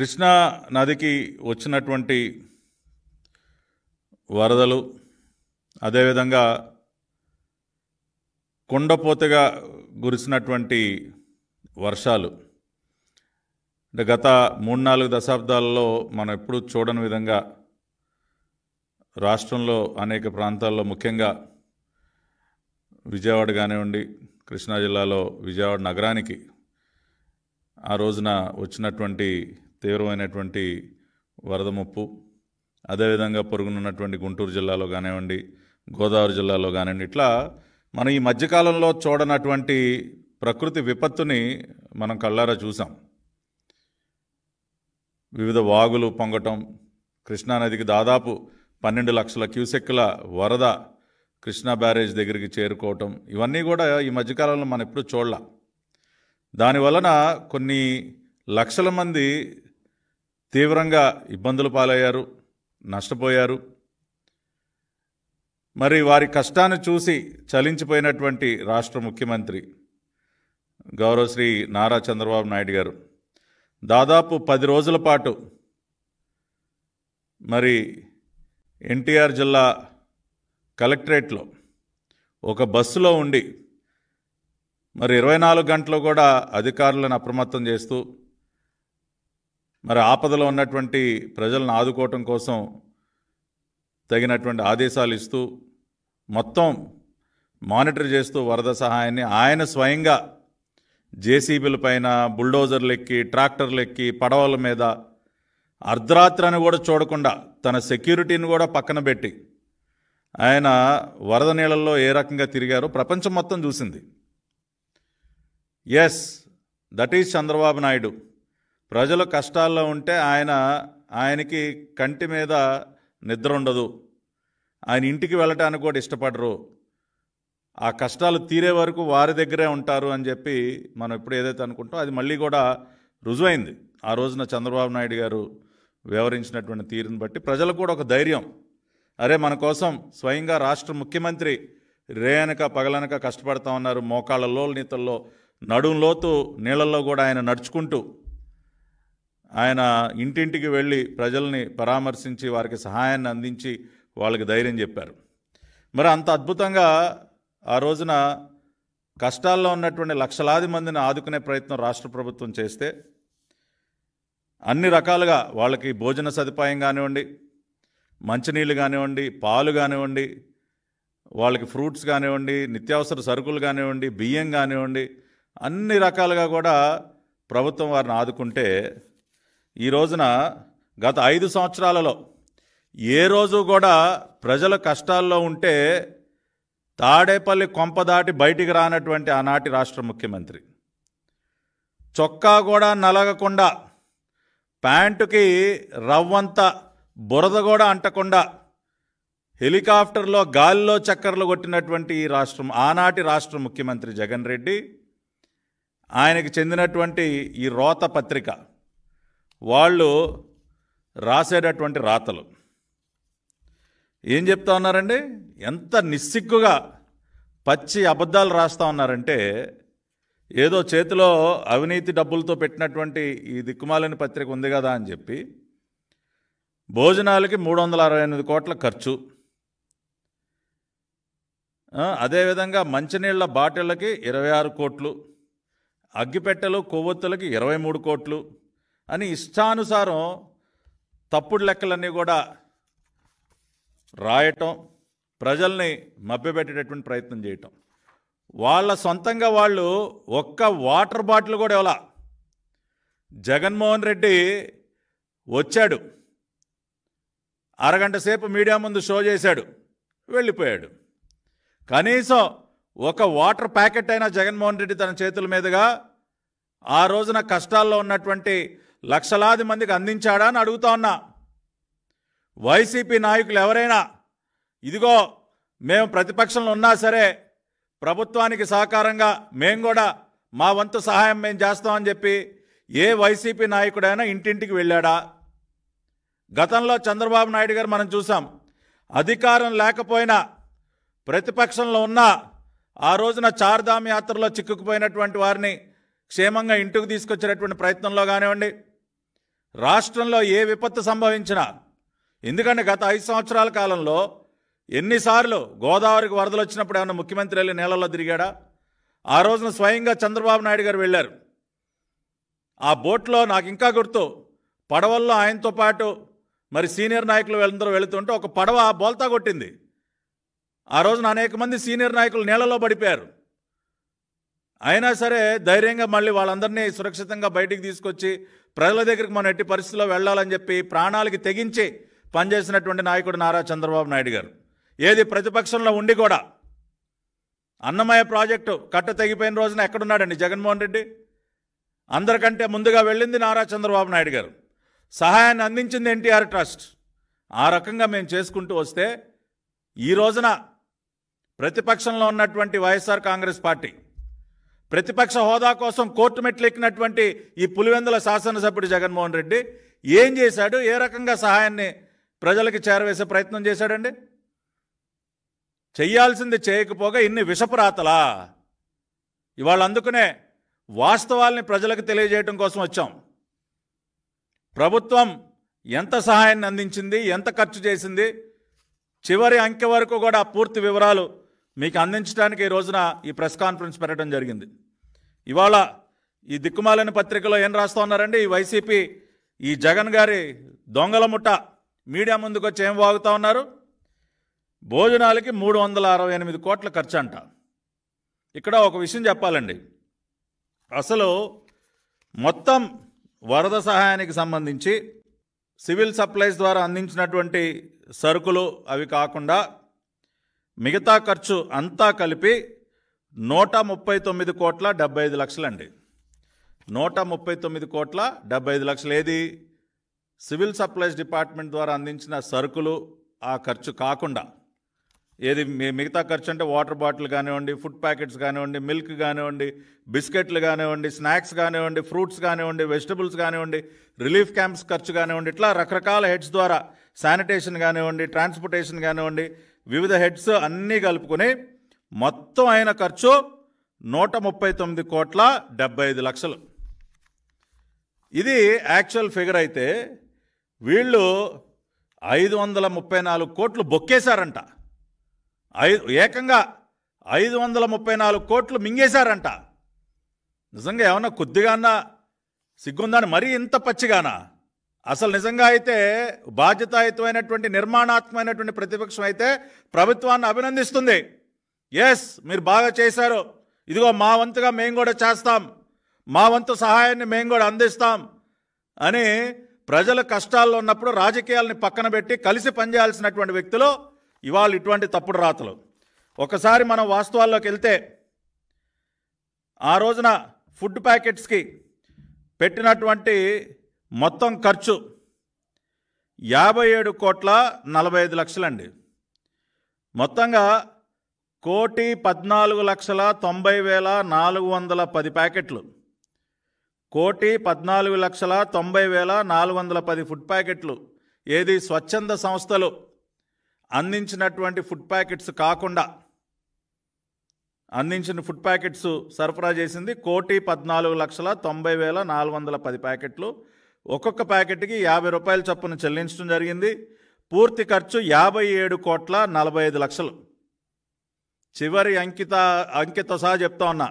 కృష్ణా నదికి వచ్చినటువంటి వరదలు, అదేవిధంగా కుండపోతగా కురిసినటువంటి వర్షాలు అంటే గత 3-4 దశాబ్దాలలో మనం ఎప్పుడూ చూడని విధంగా రాష్ట్రంలో అనేక ప్రాంతాల్లో, ముఖ్యంగా విజయవాడ కానివ్వండి, కృష్ణా జిల్లాలో విజయవాడ నగరానికి ఆ రోజున వచ్చినటువంటి తీవ్రమైనటువంటి వరద ముప్పు, అదేవిధంగా పొరుగునున్నటువంటి గుంటూరు జిల్లాలో కానివ్వండి, గోదావరి జిల్లాలో కానివ్వండి, ఇట్లా మనం ఈ మధ్యకాలంలో చూడనటువంటి ప్రకృతి విపత్తుని మనం కళ్ళారా చూసాం. వివిధ వాగులు పొంగటం, కృష్ణానదికి దాదాపు 12 లక్షల క్యూసెక్కుల వరద కృష్ణా బ్యారేజ్ దగ్గరికి చేరుకోవటం, ఇవన్నీ కూడా ఈ మధ్యకాలంలో మనం ఎప్పుడూ చూడలా. దానివలన కొన్ని లక్షల మంది తీవ్రంగా ఇబ్బందులు పాలయ్యారు, నష్టపోయారు. మరి వారి కష్టాన్ని చూసి చలించిపోయినటువంటి రాష్ట్ర ముఖ్యమంత్రి గౌరవ శ్రీ నారా చంద్రబాబు నాయుడు గారు దాదాపు 10 రోజుల పాటు మరి ఎన్టీఆర్ జిల్లా కలెక్టరేట్లో ఒక బస్సులో ఉండి మరి 24 గంటలు కూడా అధికారులను అప్రమత్తం చేస్తూ మరి ఆపదలో ఉన్నటువంటి ప్రజలను ఆదుకోవటం కోసం తగినటువంటి ఆదేశాలు ఇస్తూ మొత్తం మానిటర్ చేస్తూ వరద సహాయాన్ని ఆయన స్వయంగా జేసీబీల పైన, బుల్డోజర్లు ఎక్కి, ట్రాక్టర్లు ఎక్కి, పడవల మీద అర్ధరాత్రిని కూడా చూడకుండా తన సెక్యూరిటీని కూడా పక్కన పెట్టి ఆయన వరద నీళ్ళల్లో ఏ రకంగా తిరిగారో ప్రపంచం మొత్తం చూసింది. Yes, that is Chandrababu Naidu. ప్రజలు కష్టాల్లో ఉంటే ఆయనకి కంటి మీద నిద్ర ఉండదు, ఆయన ఇంటికి వెళ్ళటానికి కూడా ఇష్టపడరు, ఆ కష్టాలు తీరే వరకు వారి దగ్గరే ఉంటారు అని చెప్పి మనం ఎప్పుడు ఏదైతే అనుకుంటామో అది మళ్ళీ కూడా రుజువైంది. ఆ రోజున చంద్రబాబు నాయుడు గారు వ్యవహరించినటువంటి తీరుని బట్టి ప్రజలకు కూడా ఒక ధైర్యం, అరే మన కోసం స్వయంగా రాష్ట్ర ముఖ్యమంత్రి రేయనక పగలనక కష్టపడతా ఉన్నారు. మోకాళ్ళ నీతల్లో, నడుంలోతు నీళ్ళల్లో కూడా ఆయన నడుచుకుంటూ ఆయన ఇంటింటికి వెళ్ళి ప్రజల్ని పరామర్శించి వారికి సహాయాన్ని అందించి వాళ్ళకి ధైర్యం చెప్పారు. మరి అంత అద్భుతంగా ఆ రోజున కష్టాల్లో ఉన్నటువంటి లక్షలాది మందిని ఆదుకునే ప్రయత్నం రాష్ట్ర ప్రభుత్వం చేస్తే అన్ని రకాలుగా వాళ్ళకి భోజన సదుపాయం కానివ్వండి, మంచినీళ్ళు కానివ్వండి, పాలు కానివ్వండి, వాళ్ళకి ఫ్రూట్స్ కానివ్వండి, నిత్యావసర సరుకులు కానివ్వండి, బియ్యం కానివ్వండి, అన్ని రకాలుగా కూడా ప్రభుత్వం వారిని ఆదుకుంటే ఈ రోజున గత 5 సంవత్సరాలలో ఏ రోజు కూడా ప్రజల కష్టాల్లో ఉంటే తాడేపల్లి కొంప దాటి బయటికి రానటువంటి ఆనాటి రాష్ట్ర ముఖ్యమంత్రి చొక్కా కూడా నలగకుండా, ప్యాంటుకి రవ్వంత బురద కూడా అంటకుండా హెలికాప్టర్లో గాలిలో చక్కర్లు కొట్టినటువంటి ఈ రాష్ట్రం ఆనాటి రాష్ట్ర ముఖ్యమంత్రి జగన్ రెడ్డి, ఆయనకి చెందినటువంటి ఈ రోత పత్రిక వాళ్ళు రాసేటటువంటి రాతలు ఏం చెప్తా ఉన్నారండి? ఎంత నిస్సిగ్గుగా పచ్చి అబద్ధాలు రాస్తూ ఉన్నారంటే, ఏదో చేతిలో అవినీతి డబ్బులతో పెట్టినటువంటి ఈ దిక్కుమాలని పత్రిక ఉంది కదా అని చెప్పి భోజనాలకి 368 కోట్ల ఖర్చు, అదేవిధంగా మంచినీళ్ళ బాటిళ్ళకి 26 కోట్లు, అగ్గిపెట్టెలు కొవ్వొత్తులకి 23 కోట్లు అని ఇష్టానుసారం తప్పుడు లెక్కలన్నీ కూడా రాయటం, ప్రజల్ని మభ్యపెట్టేటటువంటి ప్రయత్నం చేయటం. వాళ్ళ సొంతంగా వాళ్ళు ఒక్క వాటర్ బాటిల్ కూడా ఇవ్వాల. జగన్మోహన్ రెడ్డి వచ్చాడు, అరగంట సేపు మీడియా ముందు షో చేశాడు, వెళ్ళిపోయాడు. కనీసం ఒక వాటర్ ప్యాకెట్ అయినా జగన్మోహన్ రెడ్డి తన చేతుల మీదుగా ఆ రోజున కష్టాల్లో ఉన్నటువంటి లక్షలాది మందికి అందించాడా అని అడుగుతా ఉన్నా. వైసీపీ నాయకులు ఎవరైనా ఇదిగో మేము ప్రతిపక్షంలో ఉన్నా సరే ప్రభుత్వానికి సహకారంగా మేము కూడా మా వంతు సహాయం మేము చేస్తామని చెప్పి ఏ వైసీపీ నాయకుడైనా ఇంటింటికి వెళ్ళాడా? గతంలో చంద్రబాబు నాయుడు గారు మనం చూసాం, అధికారం లేకపోయినా ప్రతిపక్షంలో ఉన్నా ఆ రోజున చార్ధామ్ యాత్రలో చిక్కుకుపోయినటువంటి వారిని క్షేమంగా ఇంటికి తీసుకొచ్చేటటువంటి ప్రయత్నంలో కానివ్వండి, రాష్ట్రంలో ఏ విపత్తు సంభవించినా, ఎందుకంటే గత 5 సంవత్సరాల కాలంలో ఎన్నిసార్లు గోదావరికి వరదలు వచ్చినప్పుడు ఏమన్నా ముఖ్యమంత్రి వెళ్ళి నీళ్ళల్లో తిరిగాడా? ఆ రోజున స్వయంగా చంద్రబాబు నాయుడు గారు వెళ్ళారు. ఆ బోట్లో నాకు ఇంకా గుర్తు, పడవల్లో ఆయనతో పాటు మరి సీనియర్ నాయకులు అందరూ వెళుతుంటే ఒక పడవ బోల్తా కొట్టింది. ఆ రోజున అనేక మంది సీనియర్ నాయకులు నీళ్ళలో పడిపోయారు. అయినా సరే ధైర్యంగా మళ్ళీ వాళ్ళందరినీ సురక్షితంగా బయటికి తీసుకొచ్చి ప్రజల దగ్గరికి మనం ఎట్టి పరిస్థితుల్లో వెళ్ళాలని చెప్పి ప్రాణాలకి తెగించి పనిచేసినటువంటి నాయకుడు నారా చంద్రబాబు నాయుడు గారు. ఏది ప్రతిపక్షంలో ఉండి కూడా అన్నమయ్య ప్రాజెక్టు కట్ట తెగిపోయిన రోజున ఎక్కడున్నాడండి జగన్మోహన్ రెడ్డి? అందరికంటే ముందుగా వెళ్ళింది నారా చంద్రబాబు నాయుడు గారు. సహాయాన్ని అందించింది ఎన్టీఆర్ ట్రస్ట్. ఆ రకంగా మేము చేసుకుంటూ వస్తే ఈ రోజున ప్రతిపక్షంలో ఉన్నటువంటి వైఎస్ఆర్ కాంగ్రెస్ పార్టీ ప్రతిపక్ష హోదా కోసం కోర్టు మెట్లు ఎక్కినటువంటి ఈ పులివెందుల శాసనసభ్యుడు జగన్మోహన్ రెడ్డి ఏం చేశాడు? ఏ రకంగా సహాయాన్ని ప్రజలకి చేరవేసే ప్రయత్నం చేశాడండి? చెయ్యాల్సింది చేయకపోగా ఇన్ని విషపురాతలా? ఇవాళ అందుకనే వాస్తవాల్ని ప్రజలకు తెలియజేయడం కోసం వచ్చాం. ప్రభుత్వం ఎంత సహాయాన్ని అందించింది, ఎంత ఖర్చు చేసింది, చివరి అంకె వరకు కూడా పూర్తి వివరాలు మీకు అందించడానికి ఈ రోజున ఈ ప్రెస్ కాన్ఫరెన్స్ పెట్టడం జరిగింది. ఇవాళ ఈ దిక్కుమాలిన పత్రికలో ఏం రాస్తూ ఉన్నారండి? ఈ వైసీపీ ఈ జగన్ గారి దొంగల ముఠ మీడియా ముందుకు వచ్చి ఏం వాగుతూ ఉన్నారు? భోజనాలకి 368 కోట్ల ఖర్చు అంట. ఇక్కడ ఒక విషయం చెప్పాలండి. అసలు మొత్తం వరద సహాయానికి సంబంధించి సివిల్ సప్లైస్ ద్వారా అందించినటువంటి సరుకులు అవి కాకుండా మిగతా ఖర్చు అంతా కలిపి 139 కోట్ల 75 లక్షలండి. 139 కోట్ల 75 లక్షలు. ఏది సివిల్ సప్లైస్ డిపార్ట్మెంట్ ద్వారా అందించిన సరుకులు ఆ ఖర్చు కాకుండా, ఏది మిగతా ఖర్చు అంటే వాటర్ బాటిల్ కానివ్వండి, ఫుడ్ ప్యాకెట్స్ కానివ్వండి, మిల్క్ కానివ్వండి, బిస్కెట్లు కానివ్వండి, స్నాక్స్ కానివ్వండి, ఫ్రూట్స్ కానివ్వండి, వెజిటబుల్స్ కానివ్వండి, రిలీఫ్ క్యాంప్స్ ఖర్చు కానివ్వండి, ఇట్లా రకరకాల హెడ్స్ ద్వారా శానిటేషన్ కానివ్వండి, ట్రాన్స్పోర్టేషన్ కానివ్వండి, వివిధ హెడ్స్ అన్నీ కలుపుకొని మొత్తం అయిన ఖర్చు 139 కోట్ల 75 లక్షలు. ఇది యాక్చువల్ ఫిగర్ అయితే వీళ్ళు 534 కోట్లు బొక్కేశారంట. ఏకంగా 534 కోట్లు మింగేశారంట. నిజంగా ఏమన్నా కొద్దిగానా సిగ్గుందని మరీ ఇంత పచ్చిగానా? అసలు నిజంగా అయితే బాధ్యతాయుతమైనటువంటి నిర్మాణాత్మకమైనటువంటి ప్రతిపక్షం అయితే ప్రభుత్వాన్ని అభినందిస్తుంది. ఎస్, మీరు బాగా చేశారు, ఇదిగో మా వంతుగా మేము కూడా చేస్తాం, మా వంతు సహాయాన్ని మేము కూడా అందిస్తాం అని ప్రజల కష్టాల్లో ఉన్నప్పుడు రాజకీయాలని పక్కన పెట్టి కలిసి పనిచేయాల్సినటువంటి వ్యక్తులు ఇవాళ ఇటువంటి తప్పుడు రాతలు. ఒకసారి మనం వాస్తవాల్లోకి వెళ్తే ఆ రోజున ఫుడ్ ప్యాకెట్స్కి పెట్టినటువంటి మొత్తం ఖర్చు 57 కోట్ల 45 లక్షలండి. మొత్తంగా 1,14,90,410 ప్యాకెట్లు, 1,14,90,410 ఫుడ్ ప్యాకెట్లు. ఏది స్వచ్ఛంద సంస్థలు అందించినటువంటి ఫుడ్ ప్యాకెట్స్ కాకుండా అందించిన ఫుడ్ ప్యాకెట్స్ సరఫరా చేసింది 1,14,90,410 ప్యాకెట్లు. ఒక్కొక్క ప్యాకెట్కి 50 రూపాయల చొప్పున చెల్లించడం జరిగింది. పూర్తి ఖర్చు 57 కోట్ల 45 లక్షలు. చివరి అంకెతో సహా చెప్తా ఉన్నా,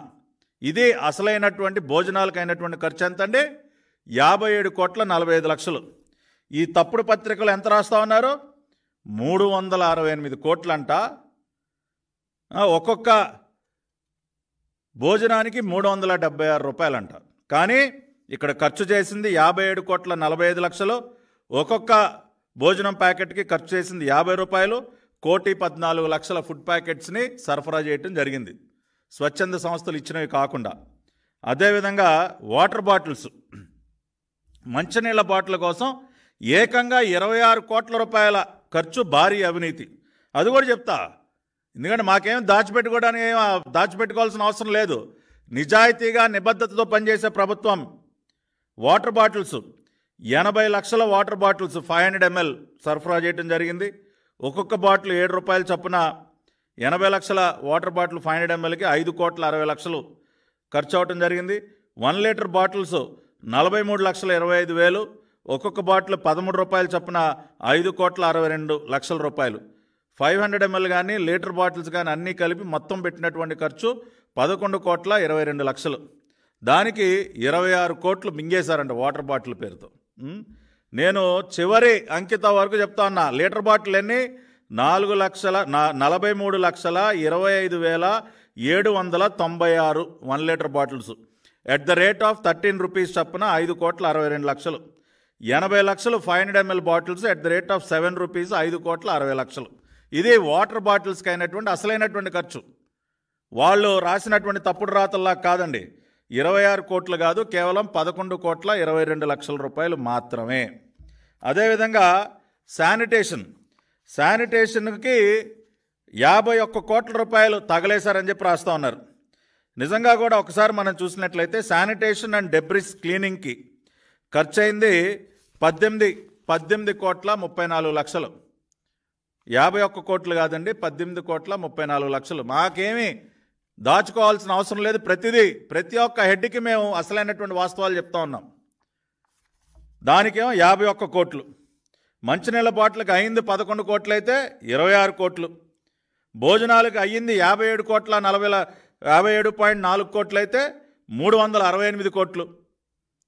ఇది అసలైనటువంటి భోజనాలకు అయినటువంటి ఖర్చు ఎంత అండి? 57 కోట్ల 45 లక్షలు. ఈ తప్పుడు పత్రికలు ఎంత రాస్తా ఉన్నారు? 368 కోట్లంట. ఒక్కొక్క భోజనానికి 376 రూపాయలంట. కానీ ఇక్కడ ఖర్చు చేసింది 57 కోట్ల 45 లక్షలు. ఒక్కొక్క భోజనం ప్యాకెట్కి ఖర్చు చేసింది 50 రూపాయలు. 1,14 లక్షల ఫుడ్ ప్యాకెట్స్ని సరఫరా చేయటం జరిగింది, స్వచ్ఛంద సంస్థలు ఇచ్చినవి కాకుండా. అదేవిధంగా వాటర్ బాటిల్స్, మంచినీళ్ళ బాటిల్ కోసం ఏకంగా 26 కోట్ల రూపాయల ఖర్చు, భారీ అవినీతి. అది కూడా చెప్తా, ఎందుకంటే మాకేం దాచిపెట్టుకోవాల్సిన అవసరం లేదు. నిజాయితీగా నిబద్ధతతో పనిచేసే ప్రభుత్వం. వాటర్ బాటిల్స్ 80 లక్షల వాటర్ బాటిల్స్ 500 ml సరఫరా చేయడం జరిగింది. ఒక్కొక్క బాటిల్ 7 రూపాయల చొప్పున 80 లక్షల వాటర్ బాటిల్ 500 mlకి 5 కోట్ల 60 లక్షలు ఖర్చు అవటం జరిగింది. 1 లీటర్ బాటిల్స్ 43,25,000, ఒక్కొక్క బాటిల్ 13 రూపాయలు చొప్పున 5,62,00,000 రూపాయలు. 500 ml కానీ లీటర్ బాటిల్స్ కానీ అన్నీ కలిపి మొత్తం పెట్టినటువంటి ఖర్చు 11,22,00,000. దానికి 26 కోట్లు మింగేశారంట వాటర్ బాటిల్ పేరుతో. నేను చివరి అంకిత వరకు చెప్తా ఉన్నా. లీటర్ బాటిల్ ఎన్ని? 4,43,25,796 1 litre bottles at the rate of 13 rupees చొప్పున 5,62,00,000. 80 లక్షలు 500 ml bottles at the rate of 7 rupees 5,60,00,000. ఇది వాటర్ బాటిల్స్కి అయినటువంటి అసలైనటువంటి ఖర్చు. వాళ్ళు రాసినటువంటి తప్పుడు రాతల్లా కాదండి. 26 కోట్లు కాదు, కేవలం 11,22,00,000 రూపాయలు మాత్రమే. అదేవిధంగా శానిటేషన్కి 51 కోట్ల రూపాయలు తగలేశారని చెప్పి రాస్తూ ఉన్నారు. నిజంగా కూడా ఒకసారి మనం చూసినట్లయితే శానిటేషన్ అండ్ డెబ్రిస్ క్లీనింగ్కి ఖర్చు అయింది 18,34,00,000. 51 కోట్లు కాదండి, 18,34,00,000. మాకేమీ దాచుకోవాల్సిన అవసరం లేదు. ప్రతి ఒక్క హెడ్కి మేము అసలైనటువంటి వాస్తవాలు చెప్తా ఉన్నాం. దానికేమో 51 కోట్లు. మంచినీళ్ళ బాటిల్కి అయింది 11 కోట్లు అయితే 26 కోట్లు. భోజనాలకు అయ్యింది 57,4 కోట్లు అయితే 368 కోట్లు.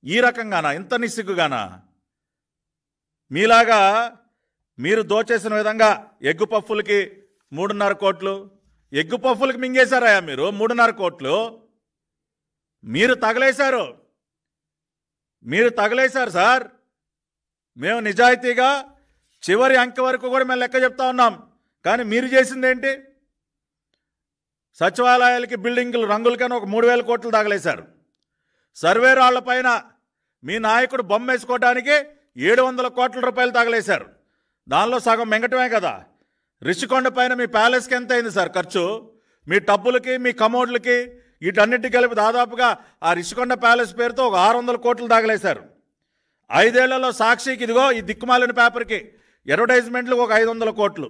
ఈ రకంగానా? ఇంత నిస్సిగ్గుగానా? మీలాగా మీరు దోచేసిన విధంగా ఎగ్గు పఫ్ఫులకి 3.5 కోట్లు, ఎగ్గు పఫ్ఫులకి మింగేశారా మీరు 3.5 కోట్లు? మీరు తగలేశారు సార్. మేము నిజాయితీగా చివరి అంకె వరకు కూడా మేము లెక్క చెప్తా ఉన్నాం. కానీ మీరు చేసింది ఏంటి? సచివాలయాలకి బిల్డింగ్లు రంగులకని ఒక 3,000 కోట్లు తగలేశారు. సర్వే రాళ్ల పైన మీ నాయకుడు బొమ్మ వేసుకోవడానికి 700 కోట్ల రూపాయలు తగలేశారు. దానిలో సగం మెంగటమే కదా. రిషికొండ పైన మీ ప్యాలెస్కి ఎంత అయింది సార్ ఖర్చు? మీ టబ్బులకి, మీ కమోడ్లకి, వీటన్నిటికి కలిపి దాదాపుగా ఆ రిషికొండ ప్యాలెస్ పేరుతో ఒక 600 కోట్లు తగలేశారు. 5 ఏళ్లలో సాక్షికి ఇదిగో ఈ దిక్కుమాలిన పేపర్కి అడ్వర్టైజ్మెంట్లకు ఒక 500 కోట్లు.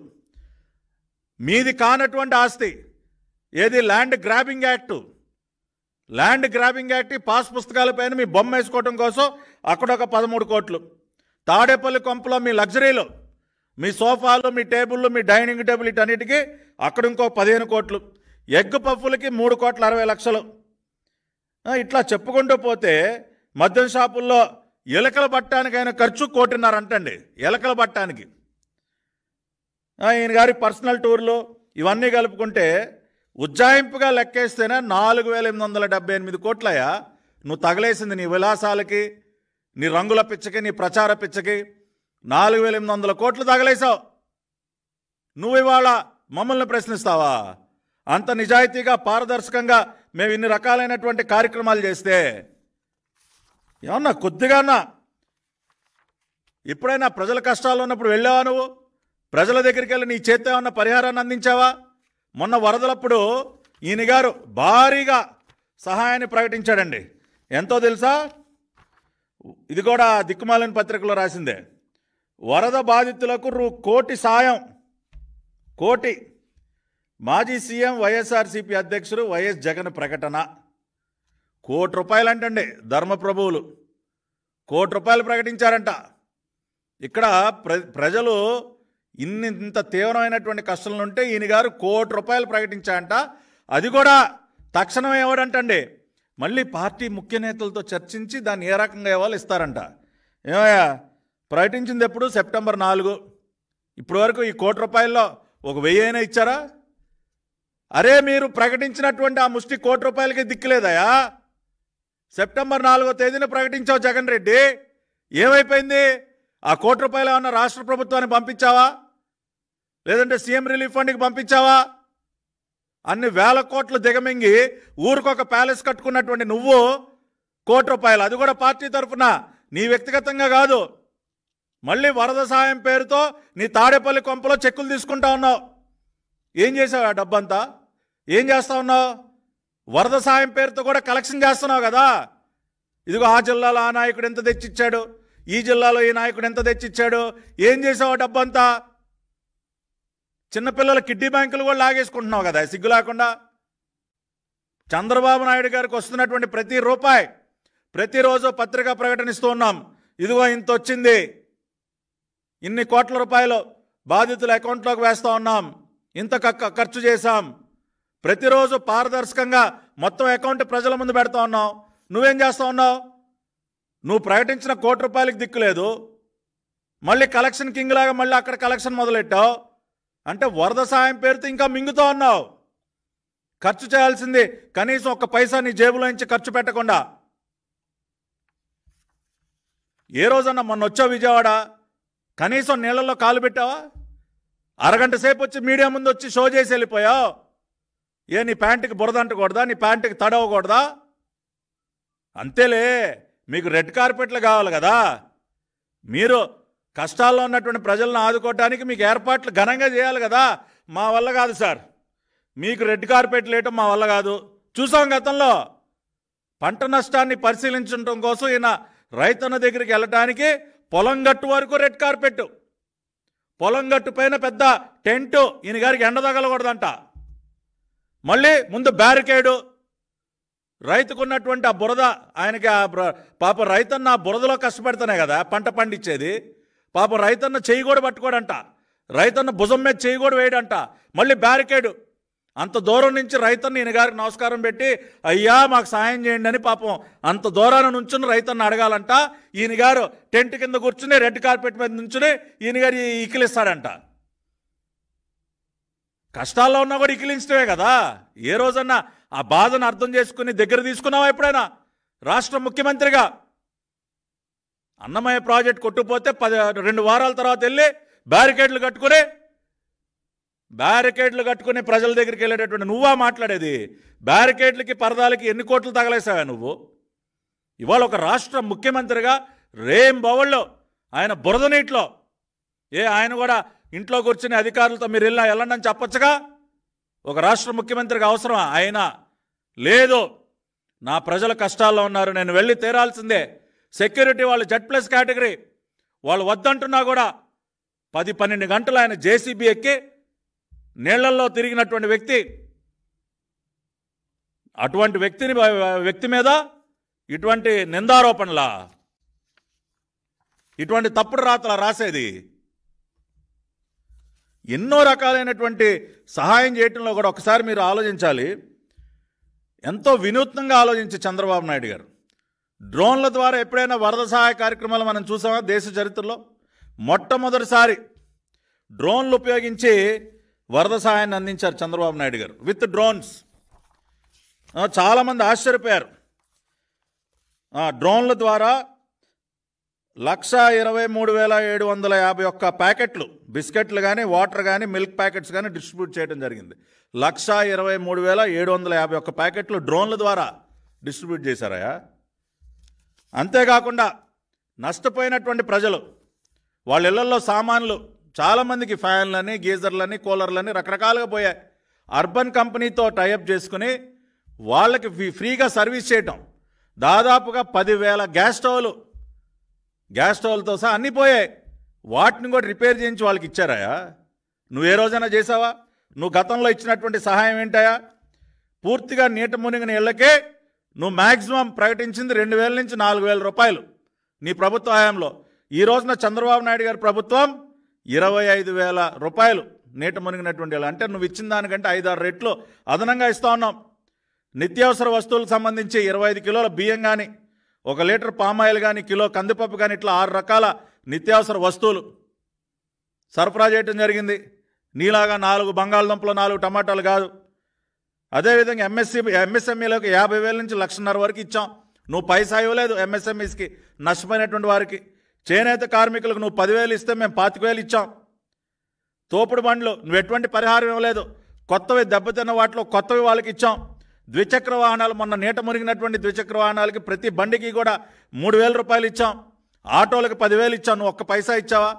మీది కానటువంటి ఆస్తి ఏది? ల్యాండ్ గ్రాబింగ్ యాక్ట్ పాస్ పుస్తకాలపైన మీ బొమ్మ వేసుకోవడం కోసం అక్కడొక 13 కోట్లు. తాడేపల్లి కొంపలో మీ లగ్జరీలు, మీ సోఫాలు, మీ టేబుళ్ళు, మీ డైనింగ్ టేబుల్, వీటన్నిటికీ అక్కడ ఇంకో 15 కోట్లు. ఎగ్ పఫ్ఫులకి 3,60,00,000. ఇట్లా చెప్పుకుంటూ పోతే మద్యం షాపుల్లో ఎలకల పట్టానికైన ఖర్చు 1,50,00,000 అంటండి. ఎలకల పట్టానికి. ఈయన గారి పర్సనల్ టూర్లు ఇవన్నీ కలుపుకుంటే ఉజ్జాయింపుగా లెక్కేస్తేనే 4,878 కోట్లయా నువ్వు తగలేసింది. నీ విలాసాలకి, నీ రంగుల పిచ్చకి, నీ ప్రచార పిచ్చకి 4,800 కోట్లు తగలేసావు. నువ్వు ఇవాళ మమ్మల్ని ప్రశ్నిస్తావా? అంత నిజాయితీగా, పారదర్శకంగా మేము ఇన్ని రకాలైనటువంటి కార్యక్రమాలు చేస్తే ఏమన్నా కొద్దిగానా ఎప్పుడైనా ప్రజల కష్టాల్లో ఉన్నప్పుడు వెళ్ళావా? నువ్వు ప్రజల దగ్గరికి వెళ్ళి నీ చేత ఏమన్నా పరిహారాన్ని అందించావా? మొన్న వరదలప్పుడు ఈయన గారు భారీగా సహాయాన్ని ప్రకటించాడండి. ఎంతో తెలుసా? ఇది కూడా దిక్కుమాలిన పత్రికలో రాసిందే. వరద బాధితులకు 1 కోటి సాయం. కోటి. మాజీ సీఎం వైఎస్ఆర్సీపీ అధ్యక్షుడు వైఎస్ జగన్ ప్రకటన. 1 కోటి రూపాయలు అంటండి. ధర్మప్రభువులు 1 కోటి రూపాయలు ప్రకటించారంట. ఇక్కడ ప్రజలు ఇంత తీవ్రమైనటువంటి కష్టాలు ఉంటే ఈయన గారు 1 కోటి రూపాయలు ప్రకటించారంట. అది కూడా తక్షణం ఇవ్వడంటండి. మళ్ళీ పార్టీ ముఖ్య నేతలతో చర్చించి దాన్ని ఏ రకంగా ఇవ్వాలి ఇస్తారంట. ఏమయ్యా, ప్రకటించింది ఎప్పుడు? సెప్టెంబర్ 4. ఇప్పటి వరకు ఈ 1 కోటి రూపాయల్లో ఒక 1000 అయినా ఇచ్చారా? అరే, మీరు ప్రకటించినటువంటి ఆ ముష్టి 1 కోటి రూపాయలకి దిక్కులేదయా. సెప్టెంబర్ 4వ తేదీన ప్రకటించావు జగన్ రెడ్డి. ఏమైపోయింది? ఆ 1 కోటి రూపాయలు ఏమన్నా రాష్ట్ర ప్రభుత్వానికి పంపించావా? లేదంటే సీఎం రిలీఫ్ ఫండ్కి పంపించావా? అన్ని వేల కోట్లు దిగమింగి ఊరికొక ప్యాలెస్ కట్టుకున్నటువంటి నువ్వు 1 కోటి రూపాయలు, అది కూడా పార్టీ తరఫున, నీ వ్యక్తిగతంగా కాదు. మళ్ళీ వరద సాయం పేరుతో నీ తాడేపల్లి కొంపలో చెక్కులు తీసుకుంటా ఉన్నావు. ఏం చేసావు ఆ డబ్బంతా? ఏం చేస్తా ఉన్నావు? వరద సాయం పేరుతో కూడా కలెక్షన్ చేస్తున్నావు కదా. ఇదిగో ఆ జిల్లాలో ఆ నాయకుడు ఎంత తెచ్చిచ్చాడు, ఈ జిల్లాలో ఈ నాయకుడు ఎంత తెచ్చిచ్చాడు. ఏం చేసావు ఆ డబ్బంతా? చిన్నపిల్లల కిడ్నీ బ్యాంకులు కూడా లాగేసుకుంటున్నావు కదా సిగ్గు లేకుండా. చంద్రబాబు నాయుడు గారికి వస్తున్నటువంటి ప్రతి రూపాయి ప్రతిరోజు పత్రికా ప్రకటనిస్తూ ఉన్నాం. ఇదిగో ఇంత వచ్చింది, ఇన్ని కోట్ల రూపాయలు బాధితుల అకౌంట్లోకి వేస్తూ ఉన్నాం, ఇంత ఖర్చు చేశాం, ప్రతిరోజు పారదర్శకంగా మొత్తం అకౌంట్ ప్రజల ముందు పెడతా ఉన్నావు. నువ్వేం చేస్తూ ఉన్నావు? నువ్వు ప్రకటించిన ₹1 దిక్కులేదు, మళ్ళీ కలెక్షన్ కింగ్ లాగా మళ్ళీ అక్కడ కలెక్షన్ మొదలెట్టావు. అంటే వరద సాయం పేరుతో ఇంకా మింగుతూ ఉన్నావు. ఖర్చు చేయాల్సింది కనీసం ఒక్క పైసా నీ జేబులో నుంచి ఖర్చు పెట్టకుండా. ఏ రోజన్నా మొన్న వచ్చావు విజయవాడ, కనీసం నీళ్ళల్లో కాలు పెట్టావా? అరగంట సేపు వచ్చి మీడియా ముందు వచ్చి షో చేసి వెళ్ళిపోయావు. నీ ప్యాంటుకి బురద అంటకూడదా? నీ ప్యాంటుకి తడవకూడదా? అంతేలే, మీకు రెడ్ కార్పెట్లు కావాలి కదా. మీరు కష్టాల్లో ఉన్నటువంటి ప్రజలను ఆదుకోవటానికి మీకు ఏర్పాట్లు ఘనంగా చేయాలి కదా. మా వల్ల కాదు సార్, మీకు రెడ్ కార్పెట్లు వేయటం మా వల్ల కాదు. చూసాం గతంలో పంట నష్టాన్ని పరిశీలించడం కోసం ఈయన రైతన్న దగ్గరికి వెళ్ళటానికి పొలం గట్టు వరకు రెడ్ కార్పెట్, పొలం గట్టు పైన పెద్ద టెంటు, ఈయన గారికి ఎండ తగలకూడదంట. మళ్ళీ ముందు బ్యారికేడు, రైతుకున్నటువంటి ఆ బురద, ఆయనకి పాప రైతన్న బురదలో కష్టపడుతున్నాయి కదా పంట పండించేది. పాప రైతన్న చెయ్యి కూడా పట్టుకోడంట, రైతన్న భుజం మీద చెయ్యి కూడా వేయడంట. మళ్ళీ బ్యారికేడు, అంత దూరం నుంచి రైతన్న ఈయన గారికి నమస్కారం పెట్టి అయ్యా మాకు సాయం చేయండి అని పాపం అంత దూరాన నుంచుని రైతన్న అడగాలంట. ఈయన గారు టెంట్ కింద కూర్చుని రెడ్ కార్పెట్ మీద నుంచుని ఈయన గారు ఇకిలిస్తాడంట. కష్టాల్లో ఉన్నా కూడా ఇకిలించడమే కదా. ఏ రోజన్నా ఆ బాధను అర్థం చేసుకుని దగ్గర తీసుకున్నావా ఎప్పుడైనా? రాష్ట్ర ముఖ్యమంత్రిగా అన్నమయ్య ప్రాజెక్ట్ కొట్టుకుపోతే 2 వారాల తర్వాత వెళ్ళి బ్యారికేడ్లు కట్టుకుని ప్రజల దగ్గరికి వెళ్ళేటటువంటి నువ్వా మాట్లాడేది? బ్యారికేడ్లకి పరదాలకి ఎన్ని కోట్లు తగలేసావా నువ్వు? ఇవాళ ఒక రాష్ట్ర ముఖ్యమంత్రిగా రేంబవళ్ళు ఆయన బురద నీటిలో ఆయన కూడా ఇంట్లో కూర్చుని అధికారులతో మీరు వెళ్ళండి అని చెప్పొచ్చుగా. ఒక రాష్ట్ర ముఖ్యమంత్రికి అవసరమా? ఆయన లేదు, నా ప్రజల కష్టాల్లో ఉన్నారు, నేను వెళ్ళి తీరాల్సిందే. సెక్యూరిటీ వాళ్ళు Z+ కేటగిరీ వాళ్ళు వద్దంటున్నా కూడా 10-12 గంటలు ఆయన జేసీబీ ఎక్కి నీళ్లల్లో తిరిగినటువంటి వ్యక్తి. అటువంటి వ్యక్తి మీద ఇటువంటి నిందారోపణలా, ఇటువంటి తప్పుడు రాతలా రాసేది? ఎన్నో రకాలైనటువంటి సహాయం చేయటంలో కూడా ఒకసారి మీరు ఆలోచించాలి. ఎంతో వినూత్నంగా ఆలోచించి చంద్రబాబు నాయుడు గారు డ్రోన్ల ద్వారా ఎప్పుడైనా వరద సహాయ కార్యక్రమాలు మనం చూసామా? దేశ చరిత్రలో మొట్టమొదటిసారి డ్రోన్లు ఉపయోగించి వరద సహాయాన్ని అందించారు చంద్రబాబు నాయుడు గారు విత్ డ్రోన్స్. చాలామంది ఆశ్చర్యపోయారు. డ్రోన్ల ద్వారా 123,751 ప్యాకెట్లు బిస్కెట్లు కానీ వాటర్ కానీ మిల్క్ ప్యాకెట్స్ కానీ డిస్ట్రిబ్యూట్ చేయడం జరిగింది. 123,751 ప్యాకెట్లు డ్రోన్ల ద్వారా డిస్ట్రిబ్యూట్ చేశారయా. అంతేకాకుండా నష్టపోయినటువంటి ప్రజలు వాళ్ళ ఇళ్లలో సామాన్లు చాలామందికి ఫ్యాన్లని గీజర్లని కూలర్లని రకరకాలుగా పోయాయి. అర్బన్ కంపెనీతో టైఅప్ చేసుకుని వాళ్ళకి ఫ్రీగా సర్వీస్ చేయటం. దాదాపుగా 10,000 గ్యాస్ స్టవ్లతో సహా అన్నీ పోయాయి. వాటిని కూడా రిపేర్ చేయించి వాళ్ళకి ఇచ్చారాయా? నువ్వు ఏ రోజైనా చేసావా? నువ్వు గతంలో ఇచ్చినటువంటి సహాయం ఏంటాయా? పూర్తిగా నీట మునిగిన ఇళ్లకే నువ్వు మ్యాక్సిమం ప్రకటించింది 2,000 నుంచి 4,000 రూపాయలు నీ ప్రభుత్వ హయాంలో. ఈ రోజున చంద్రబాబు నాయుడు గారి ప్రభుత్వం 25,000 రూపాయలు నీట మునిగినటువంటి ఇళ్ళు. అంటే నువ్వు ఇచ్చిన దానికంటే 5-6 రెట్లు అదనంగా ఇస్తా ఉన్నాం. నిత్యావసర వస్తువులకు సంబంధించి 25 కిలోల బియ్యం కానీ 1 లీటర్ పామాయిల్ కానీ కిలో కందిపప్పు కానీ ఇట్లా 6 రకాల నిత్యావసర వస్తువులు సరఫరా చేయడం జరిగింది. నీలాగా 4 బంగాళదుంపలు 4 టమాటాలు కాదు. అదేవిధంగా ఎంఎస్ఎంఈలకు 50,000 నుంచి 1,50,000 వరకు ఇచ్చాం. నువ్వు పైసా ఇవ్వలేదు ఎంఎస్ఎంఈస్కి, నష్టపోయినటువంటి వారికి. చేనేత కార్మికులకు నువ్వు 10,000 ఇస్తే మేము 25,000 ఇచ్చాం. తోపుడు బండ్లు నువ్వు ఎటువంటి పరిహారం ఇవ్వలేదు. కొత్తవి దెబ్బతిన్న వాటిలో కొత్తవి వాళ్ళకి ఇచ్చాం. ద్విచక్ర వాహనాలు మొన్న నీట మునిగినటువంటి ద్విచక్ర వాహనాలకి ప్రతి బండికి కూడా 3,000 రూపాయలు ఇచ్చాం. ఆటోలకు 10,000 ఇచ్చాం. నువ్వు ఒక్క పైసా ఇచ్చావా?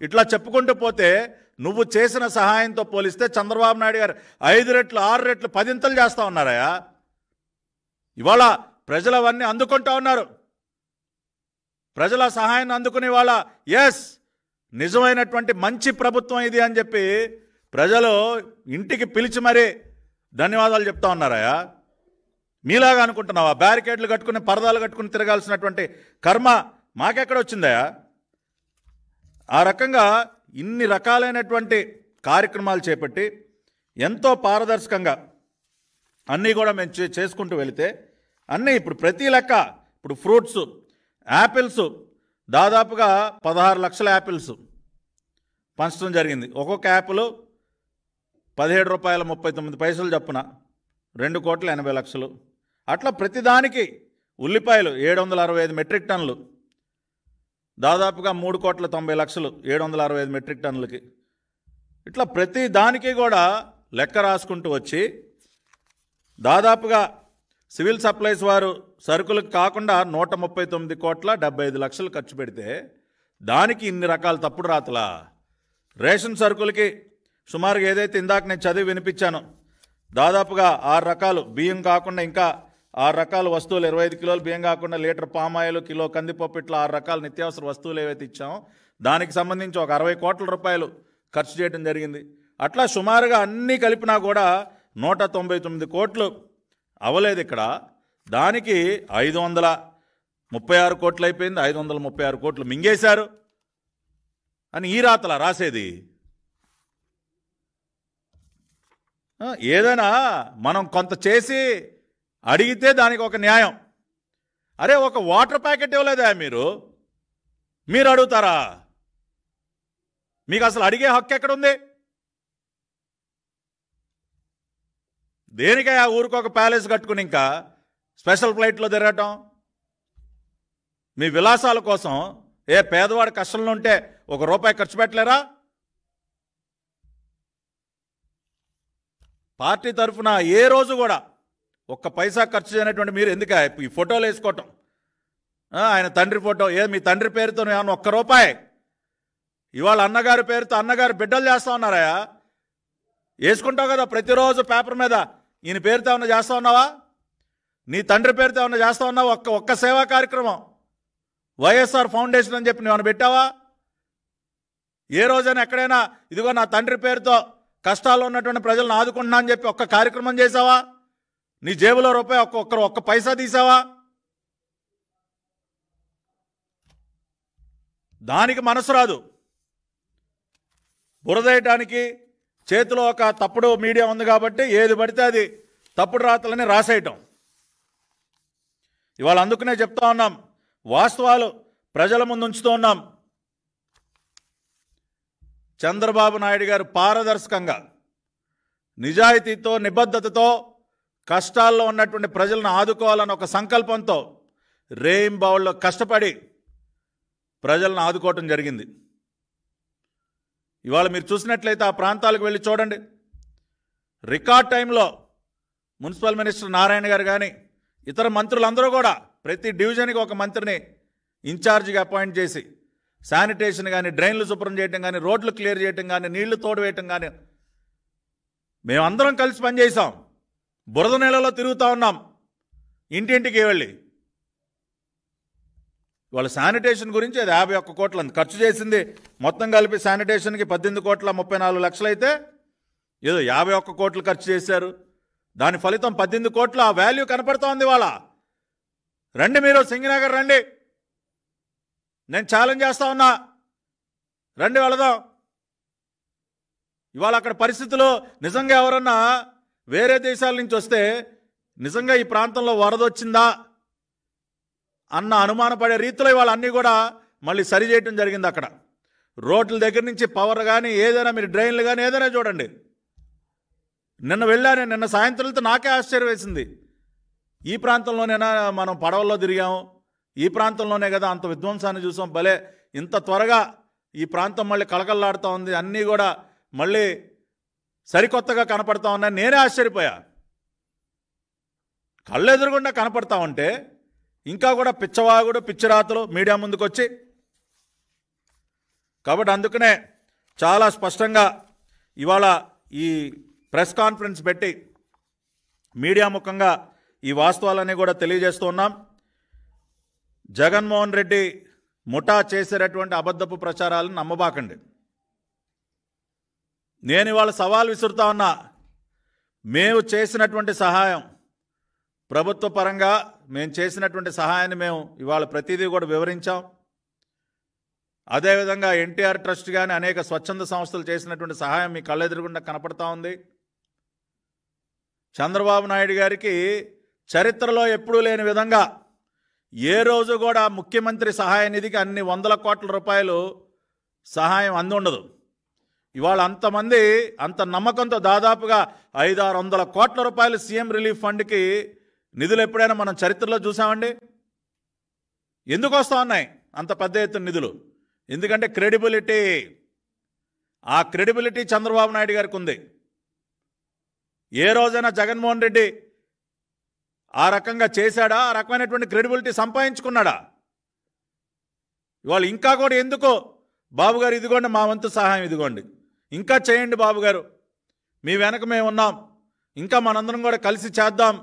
ఇట్లా చెప్పుకుంటూ పోతే నువ్వు చేసిన సహాయంతో పోలిస్తే చంద్రబాబు నాయుడు గారు 5 రెట్లు 6 రెట్లు 10 చేస్తూ ఉన్నారయా. ఇవాళ ప్రజలు అవన్నీ అందుకుంటా ఉన్నారు. ప్రజల సహాయాన్ని అందుకునే వాళ్ళ ఎస్ నిజమైనటువంటి మంచి ప్రభుత్వం ఇది అని చెప్పి ప్రజలు ఇంటికి పిలిచి మరీ ధన్యవాదాలు చెప్తా ఉన్నారయా. మీలాగా అనుకుంటున్నావా? బ్యారికేడ్లు కట్టుకుని పరదాలు కట్టుకుని తిరగాల్సినటువంటి కర్మ మాకెక్కడ వచ్చిందా? ఆ రకంగా ఇన్ని రకాలైనటువంటి కార్యక్రమాలు చేపట్టి ఎంతో పారదర్శకంగా అన్నీ కూడా మేము చేసుకుంటూ వెళితే అన్నీ ఇప్పుడు ప్రతి లెక్క, ఇప్పుడు ఫ్రూట్స్, యాపిల్స్ దాదాపుగా 16 లక్షల యాపిల్స్ పంచడం జరిగింది. ఒక్కొక్క యాపిల్ ₹17.39 చొప్పున 2,80,00,000. అట్లా ప్రతిదానికి ఉల్లిపాయలు 765 మెట్రిక్ టన్నులు, దాదాపుగా 3,90,00,000 765 మెట్రిక్ టన్నులకి. ఇట్లా ప్రతి దానికి కూడా లెక్క రాసుకుంటూ వచ్చి దాదాపుగా సివిల్ సప్లైస్ వారు సరుకులకు కాకుండా 139,75,00,000 ఖర్చు పెడితే దానికి ఇన్ని రకాల తప్పుడు రాతలా? రేషన్ సరుకులకి సుమారుగా ఏదైతే ఇందాక నేను చదివి వినిపించానో దాదాపుగా 6 రకాలు బియ్యం కాకుండా ఇంకా 6 రకాల వస్తువులు, 25 కిలోలు బియ్యం కాకుండా లీటర్ పామాయిల్, కిలో కందిపప్పు, ఇట్లా 6 రకాల నిత్యావసర వస్తువులు ఏవైతే ఇచ్చామో దానికి సంబంధించి ఒక 60 కోట్ల రూపాయలు ఖర్చు చేయడం జరిగింది. అట్లా సుమారుగా అన్నీ కలిపినా కూడా 199 కోట్లు అవ్వలేదు ఇక్కడ. దానికి 536 కోట్లు అయిపోయింది. 536 కోట్లు మింగేశారు అని ఈ రాతలా రాసేది? ఏదైనా మనం కొంత చేసి అడిగితే దానికి ఒక న్యాయం. అరే ఒక వాటర్ ప్యాకెట్ ఇవ్వలేదా మీరు అడుగుతారా? మీకు అసలు అడిగే హక్కు ఎక్కడుంది? దేనికై ఆ ఊరికి ఒక ప్యాలెస్ కట్టుకుని ఇంకా స్పెషల్ ఫ్లైట్లో తిరగటం? మీ విలాసాల కోసం ఏ పేదవాడి కష్టంలో ఉంటే ₹1 ఖర్చు పెట్టలేరా? పార్టీ తరఫున ఏ రోజు కూడా ఒక్క పైసా ఖర్చు చేయనటువంటి మీరు ఎందుకు ఈ ఫోటోలు వేసుకోవటం? ఆయన తండ్రి ఫోటో, మీ తండ్రి పేరుతో ఏమన్నా ₹1 ఇవాళ అన్నగారి పేరుతో అన్నగారు బిడ్డలు చేస్తా ఉన్నారా? వేసుకుంటావు కదా ప్రతిరోజు పేపర్ మీద. ఈయన పేరుతో ఏమన్నా చేస్తా ఉన్నావా? నీ తండ్రి పేరుతో ఏమన్నా చేస్తా ఉన్నావా? ఒక్క సేవా కార్యక్రమం వైఎస్ఆర్ ఫౌండేషన్ అని చెప్పి నువ్వు పెట్టావా? ఏ రోజైనా ఎక్కడైనా ఇదిగో నా తండ్రి పేరుతో కష్టాల్లో ఉన్నటువంటి ప్రజలను ఆదుకుంటున్నా అని చెప్పి ఒక్క కార్యక్రమం చేసావా? నీ జేబులో ఒక్క పైసా తీసావా? దానికి మనసు రాదు. బురదేయటానికి చేతిలో ఒక తప్పుడు మీడియా ఉంది కాబట్టి ఏది పడితే అది తప్పుడు రాతలని రాసేయటం. ఇవాళ అందుకనే చెప్తా ఉన్నాం, వాస్తవాలు ప్రజల ముందు ఉంచుతూ ఉన్నాం. చంద్రబాబు నాయుడు గారు పారదర్శకంగా, నిజాయితీతో, నిబద్ధతతో కష్టాల్లో ఉన్నటువంటి ప్రజలను ఆదుకోవాలన్న ఒక సంకల్పంతో రేయింబావుల్లో కష్టపడి ప్రజలను ఆదుకోవటం జరిగింది. ఇవాళ మీరు చూసినట్లయితే ఆ ప్రాంతాలకు వెళ్ళి చూడండి. రికార్డ్ టైంలో మున్సిపల్ మినిస్టర్ నారాయణ గారు కానీ ఇతర మంత్రులందరూ కూడా ప్రతి డివిజన్కి ఒక మంత్రిని ఇన్ఛార్జిగా అపాయింట్ చేసి శానిటేషన్ కానీ, డ్రైన్లు శుభ్రం చేయటం కానీ, రోడ్లు క్లియర్ చేయటం కానీ, నీళ్లు తోడువేయటం కానీ మేమందరం కలిసి పనిచేసాం. బురద నీళ్ళలో తిరుగుతూ ఉన్నాం ఇంటింటికి వెళ్ళి. వాళ్ళ శానిటేషన్ గురించి అది 51 కోట్ల ఖర్చు చేసింది. మొత్తం కలిపి శానిటేషన్కి 18,34,00,000 అయితే ఏదో 51 కోట్లు ఖర్చు చేశారు. దాని ఫలితం 18 కోట్ల వాల్యూ కనపడుతూ ఉంది. వాళ్ళ రండి, మీరు సింగనగర్ రండి, నేను ఛాలెంజ్ చేస్తా ఉన్నా, రండి వెళదాం. ఇవాళ అక్కడ పరిస్థితులు నిజంగా ఎవరన్నా వేరే దేశాల నుంచి వస్తే నిజంగా ఈ ప్రాంతంలో వరద వచ్చిందా అన్న అనుమానపడే రీతిలో ఇవాళ అన్నీ కూడా మళ్ళీ సరి చేయటం జరిగింది. అక్కడ రోడ్ల దగ్గర నుంచి పవర్ కానీ ఏదైనా మీరు డ్రైన్లు కానీ ఏదైనా చూడండి. నిన్న వెళ్ళాను, నిన్న సాయంత్రంతో నాకే ఆశ్చర్యం వేసింది. ఈ ప్రాంతంలోనేనా మనం పడవల్లో తిరిగాము, ఈ ప్రాంతంలోనే కదా అంత విధ్వంసాన్ని చూసాం. భలే ఇంత త్వరగా ఈ ప్రాంతం మళ్ళీ కళకళలాడుతూ ఉంది, అన్నీ కూడా మళ్ళీ సరికొత్తగా కనపడతా ఉన్నాయి. నేనే ఆశ్చర్యపోయా. కళ్ళెదురుగుండా కనపడతా ఉంటే ఇంకా కూడా పిచ్చవాగుడు, పిచ్చిరాతలు మీడియా ముందుకు వచ్చి. కాబట్టి అందుకనే చాలా స్పష్టంగా ఇవాళ ఈ ప్రెస్ కాన్ఫరెన్స్ పెట్టి మీడియా ముఖంగా ఈ వాస్తవాలన్నీ కూడా తెలియజేస్తూ ఉన్నాం. జగన్మోహన్ రెడ్డి ముఠా చేసేటటువంటి అబద్ధపు ప్రచారాలను నమ్మబాకండి. నేను ఇవాళ సవాల్ విసురుతా ఉన్నా. మేము చేసినటువంటి సహాయం, ప్రభుత్వ పరంగా మేము చేసినటువంటి సహాయాన్ని మేము ఇవాళ ప్రతిదీ కూడా వివరించాం. అదేవిధంగా ఎన్టీఆర్ ట్రస్ట్ కానీ అనేక స్వచ్ఛంద సంస్థలు చేసినటువంటి సహాయం మీ కళ్ళెదురుగుండా కనపడతా ఉంది. చంద్రబాబు నాయుడు గారికి చరిత్రలో ఎప్పుడూ లేని విధంగా ఏ రోజు కూడా ముఖ్యమంత్రి సహాయ నిధికి అన్ని వందల కోట్ల రూపాయలు సహాయం అంది ఉండదు. ఇవాళ అంతమంది అంత నమ్మకంతో దాదాపుగా 500-600 కోట్ల రూపాయలు సీఎం రిలీఫ్ ఫండ్కి నిధులు ఎప్పుడైనా మనం చరిత్రలో చూసామండి? ఎందుకు వస్తూ ఉన్నాయి అంత పెద్ద ఎత్తున నిధులు? ఎందుకంటే క్రెడిబిలిటీ. ఆ క్రెడిబిలిటీ చంద్రబాబు నాయుడు గారికి ఉంది. ఏ రోజైనా జగన్మోహన్ రెడ్డి ఆ రకంగా చేశాడా? ఆ రకమైనటువంటి క్రెడిబిలిటీ సంపాదించుకున్నాడా? ఇవాళ ఇంకా కూడా ఎందుకో బాబు గారు ఇదిగోండి మా వంతు సహాయం ఇదిగోండి, ఇంకా చేయండి బాబు గారు, మీ వెనక మేము ఉన్నాం, ఇంకా మనందరం కూడా కలిసి చేద్దాం,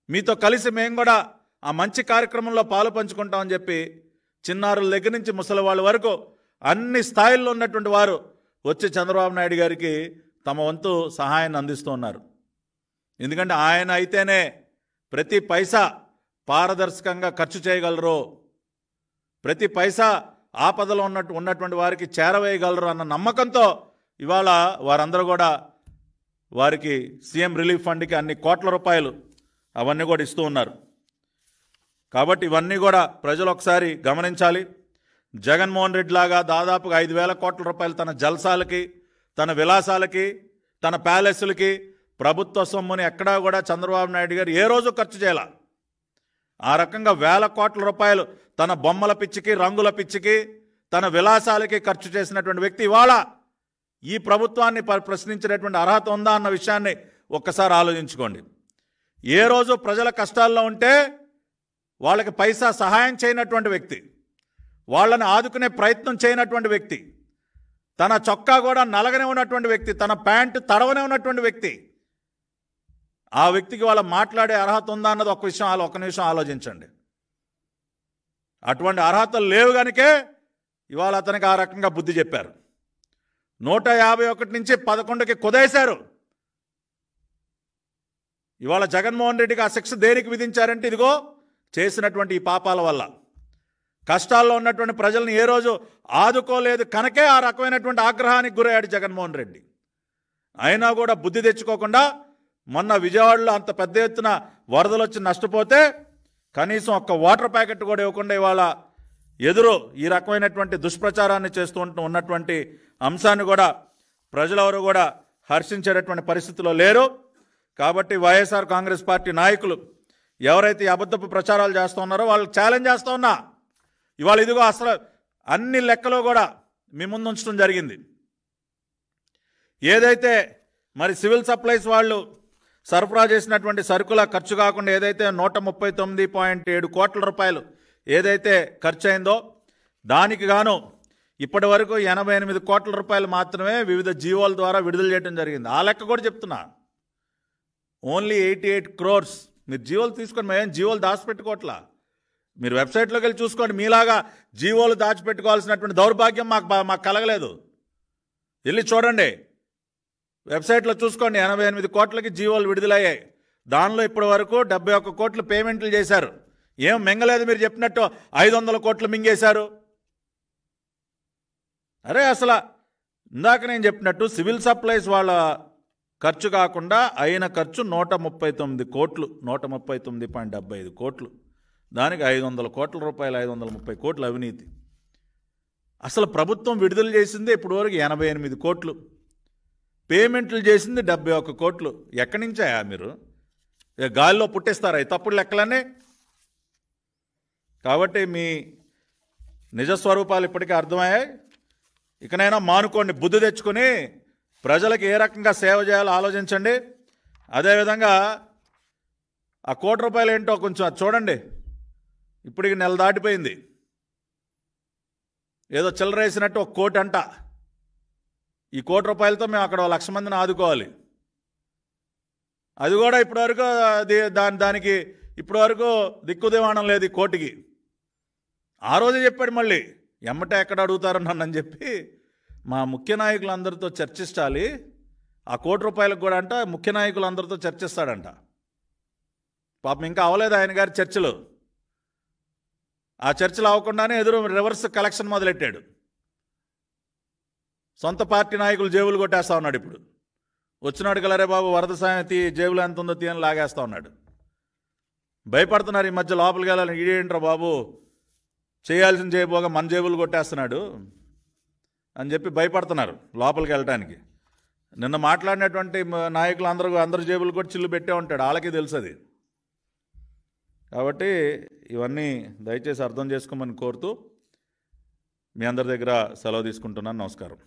మీతో కలిసి మేము కూడా ఆ మంచి కార్యక్రమంలో పాలు పంచుకుంటామని చెప్పి చిన్నారుల దగ్గర నుంచి ముసలి వాళ్ళ వరకు అన్ని స్థాయిల్లో ఉన్నటువంటి వారు వచ్చి చంద్రబాబు నాయుడు గారికి తమ వంతు సహాయాన్ని అందిస్తూ ఉన్నారు. ఎందుకంటే ఆయన అయితేనే ప్రతి పైసా పారదర్శకంగా ఖర్చు చేయగలరు, ప్రతి పైసా ఆపదలో ఉన్నటువంటి వారికి చేరవేయగలరు అన్న నమ్మకంతో ఇవాళ వారందరూ కూడా వారికి సీఎం రిలీఫ్ ఫండ్కి అన్ని కోట్ల రూపాయలు అవన్నీ కూడా ఇస్తూ ఉన్నారు. కాబట్టి ఇవన్నీ కూడా ప్రజలు ఒకసారి గమనించాలి. జగన్మోహన్ రెడ్డి లాగా దాదాపుగా 5,000 కోట్ల రూపాయలు తన జల్సాలకి, తన విలాసాలకి, తన ప్యాలెస్లకి ప్రభుత్వ సొమ్ముని ఎక్కడా కూడా చంద్రబాబు నాయుడు గారు ఏ రోజు ఖర్చు చేయాల. ఆ రకంగా 1,000 కోట్ల రూపాయలు తన బొమ్మల పిచ్చికి, రంగుల పిచ్చికి, తన విలాసాలకి ఖర్చు చేసినటువంటి వ్యక్తి ఇవాళ ఈ ప్రభుత్వాన్ని ప్రశ్నించినటువంటి అర్హత ఉందా అన్న విషయాన్ని ఒక్కసారి ఆలోచించుకోండి. ఏ రోజు ప్రజల కష్టాల్లో ఉంటే వాళ్ళకి పైసా సహాయం చేయనటువంటి వ్యక్తి, వాళ్ళని ఆదుకునే ప్రయత్నం చేయనటువంటి వ్యక్తి, తన చొక్కా కూడా నలగనే ఉన్నటువంటి వ్యక్తి, తన ప్యాంటు తడవనే ఉన్నటువంటి వ్యక్తి, ఆ వ్యక్తికి వాళ్ళ మాట్లాడే అర్హత ఉందా అన్నది ఒక నిమిషం ఆలోచించండి. అటువంటి అర్హతలు లేవు కనుకే ఇవాళ అతనికి ఆ రకంగా బుద్ధి చెప్పారు. 151 నుంచి 11కి కుదేశారు. ఇవాళ జగన్మోహన్ రెడ్డికి ఆ శిక్ష దేనికి విధించారంటే ఇదిగో చేసినటువంటి ఈ పాపాల వల్ల. కష్టాల్లో ఉన్నటువంటి ప్రజల్ని ఏ రోజు ఆదుకోలేదు కనుకే ఆ రకమైనటువంటి ఆగ్రహానికి గురయ్యాడు జగన్మోహన్ రెడ్డి. అయినా కూడా బుద్ధి తెచ్చుకోకుండా మొన్న విజయవాడలో అంత పెద్ద ఎత్తున వరదలు వచ్చి నష్టపోతే కనీసం ఒక్క వాటర్ ప్యాకెట్ కూడా ఇవ్వకుండా ఇవాళ ఎదురు ఈ రకమైనటువంటి దుష్ప్రచారాన్ని చేస్తూ ఉన్నటువంటి అంశాన్ని కూడా ప్రజలెవరు కూడా హర్షించేటటువంటి పరిస్థితిలో లేరు. కాబట్టి వైఎస్ఆర్ కాంగ్రెస్ పార్టీ నాయకులు ఎవరైతే ఈ అబద్ధపు ప్రచారాలు చేస్తూ ఉన్నారో వాళ్ళు ఛాలెంజ్ చేస్తూ ఉన్నా. ఇవాళ ఇదిగో అసలు అన్ని లెక్కలో కూడా మీ ముందు ఉంచడం జరిగింది. ఏదైతే మరి సివిల్ సప్లైస్ వాళ్ళు సరఫరా చేసినటువంటి సరుకుల ఖర్చు కాకుండా ఏదైతే 139.7 కోట్ల రూపాయలు ఏదైతే ఖర్చు అయిందో దానికి గాను ఇప్పటి వరకు 88 కోట్ల రూపాయలు మాత్రమే వివిధ జీవోల ద్వారా విడుదల చేయడం జరిగింది. ఆ లెక్క కూడా చెప్తున్నా, ఓన్లీ 88 crores. మీరు జీవోలు తీసుకొని మేము జీవోలు దాచిపెట్టుకోవట్లా. మీరు వెబ్సైట్లోకి వెళ్ళి చూసుకోండి. మీలాగా జీవోలు దాచిపెట్టుకోవాల్సినటువంటి దౌర్భాగ్యం మాకు కలగలేదు. వెళ్ళి చూడండి, వెబ్సైట్లో చూసుకోండి. 88 కోట్లకి జీవోలు విడుదలయ్యాయి. దానిలో ఇప్పటి వరకు 71 కోట్లు పేమెంట్లు చేశారు. ఏం మింగలేదు. మీరు చెప్పినట్టు 500 కోట్లు మింగేశారు. అరే అసలు ఇందాక నేను చెప్పినట్టు సివిల్ సప్లైస్ వాళ్ళ ఖర్చు కాకుండా అయిన ఖర్చు 139 కోట్లు, 139.75 కోట్లు. దానికి 500 కోట్ల రూపాయలు, 530 కోట్లు అవినీతి. అసలు ప్రభుత్వం విడుదల చేసింది ఇప్పటి వరకు 88 కోట్లు, పేమెంట్లు చేసింది 71 కోట్లు. ఎక్కడి నుంచాయా మీరు? గాలిలో పుట్టిస్తారా ఈ తప్పుడు లెక్కలన్నీ? కాబట్టి మీ నిజస్వరూపాలు ఇప్పటికీ అర్థమయ్యాయి. ఇకనైనా మానుకోండి, బుద్ధి తెచ్చుకొని ప్రజలకు ఏ రకంగా సేవ చేయాలో ఆలోచించండి. అదేవిధంగా ఆ 1 కోటి రూపాయలు ఏంటో కొంచెం చూడండి. ఇప్పటికి నెల దాటిపోయింది. ఏదో చిల్లరేసినట్టు 1 కోటి అంట. ఈ 1 కోటి రూపాయలతో మేము అక్కడ 1,00,000 మందిని ఆదుకోవాలి. అది కూడా ఇప్పటివరకు దానికి ఇప్పటివరకు దిక్కుదేవాణం లేదు ఈ కోటికి. ఆ రోజే చెప్పాడు, మళ్ళీ ఎమ్మటే ఎక్కడ అడుగుతారు నన్ను చెప్పి మా ముఖ్య నాయకులందరితో చర్చించాలి. ఆ 1 కోటి రూపాయలకు కూడా అంట ముఖ్య నాయకులందరితో చర్చిస్తాడంట. పాపం ఇంకా అవలేదు ఆయన గారి చర్చలు. ఆ చర్చలు అవ్వకుండానే ఎదురు రివర్స్ కలెక్షన్ మొదలెట్టాడు. సొంత పార్టీ నాయకులు జేబులు కొట్టేస్తా ఉన్నాడు. ఇప్పుడు వచ్చినాడు కలరే బాబు వరద సాయం తీ, జేబులు ఎంత ఉందో తీయని లాగేస్తా ఉన్నాడు. భయపడుతున్నారు ఈ మధ్య లోపలికి వెళ్ళాలని. ఈడేంట్రా బాబు చేయాల్సిన చేయబోగా మన జేబులు కొట్టేస్తున్నాడు అని చెప్పి భయపడుతున్నారు లోపలికి వెళ్ళటానికి. నిన్న మాట్లాడినటువంటి నాయకులు అందరూ జేబులు కొట్టి చిల్లు పెట్టే ఉంటాడు, వాళ్ళకి తెలుసు అది. కాబట్టి ఇవన్నీ దయచేసి అర్థం చేసుకోమని కోరుతూ మీ అందరి దగ్గర సెలవు తీసుకుంటున్నాను. నమస్కారం.